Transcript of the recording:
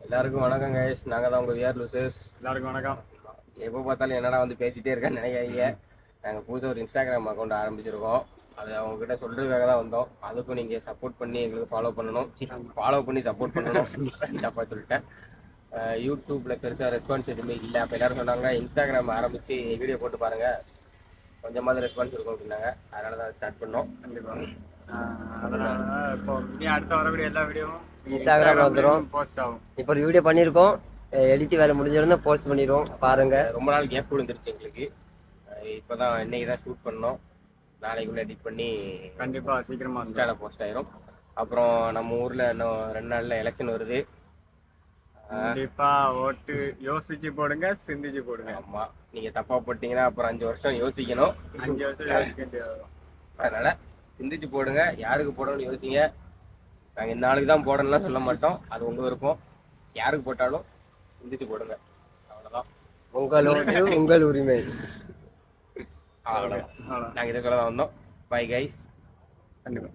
எல்லாருக்கும் வணக்கம் கைஸ். நாங்கள் தான் உங்கள் விஆர் லூசர்ஸ். எல்லாருக்கும் வணக்கம். எப்போ பார்த்தாலும் என்னடா வந்து பேசிகிட்டே இருக்கேன்னு நினைக்காதீங்க. நாங்கள் புதுசாக ஒரு இன்ஸ்டாகிராம் அக்கௌண்ட் ஆரம்பிச்சிருக்கோம். அது அவங்ககிட்ட சொல்கிறதுக்காக தான் வந்தோம். அதுக்கும் நீங்கள் சப்போர்ட் பண்ணி எங்களுக்கு ஃபாலோ பண்ணணும். ஃபாலோ பண்ணி சப்போர்ட் பண்ணணும். தப்பாக சொல்லிட்டேன். யூடியூப்பில் பெருசாக ரெஸ்பான்ஸ் எதுவுமே இல்லை. அப்போ எல்லோரும் சொன்னாங்க இன்ஸ்டாகிராம் ஆரம்பித்து வீடியோ போட்டு பாருங்கள், கொஞ்சமாவது ரெஸ்பான்ஸ் இருக்கும் அப்படின்னாங்க. அதனால தான் ஸ்டார்ட் பண்ணோம். கண்டிப்பாக. அதனால இப்போ அடுத்த வரக்கூடிய எல்லா வீடியோவும் இன்ஸ்டாகிராமில் வந்துடும், போஸ்ட் ஆகும். இப்போ ஒரு வீடியோ பண்ணியிருக்கோம், எடிட் வேலை முடிஞ்சிருந்தா போஸ்ட் பண்ணிடுவோம். பாருங்கள். ரொம்ப நாள் கேப் விழுந்துருச்சு எங்களுக்கு. இப்போ தான் இன்னைக்கு தான் ஷூட் பண்ணோம். நாளைக்குள்ளே எடிட் பண்ணி கண்டிப்பாக சீக்கிரமாக இன்ஸ்டாவில் போஸ்ட் ஆயிரும். அப்புறம் நம்ம ஊரில் இன்னும் 2 நாளில் எலெக்ஷன் வருது. கண்டிப்பாக ஓட்டு யோசிச்சு போடுங்க, சிந்திச்சு போடுங்க. ஆமாம், நீங்கள் தப்பாக போட்டிங்கன்னா அப்புறம் 5 வருஷம் யோசிக்கணும். 5 வருஷம் யோசிக்க வேண்டியது. அதனால் சிந்திச்சு போடுங்க. யாருக்கு போடணும்னு யோசிங்க. நாங்கள் இந்த நாளுக்கு தான் போடணும்லாம் சொல்ல மாட்டோம். அது உங்கள் விருப்பம். யாருக்கு போட்டாலும் சிந்திச்சு போடுங்க. அவ்வளோதான். உங்களோட உங்கள் உரிமை. அவ்வளோதான். நாங்கள் இதை சொல்ல தான் வந்தோம். Bye guys. கண்டிப்பாக.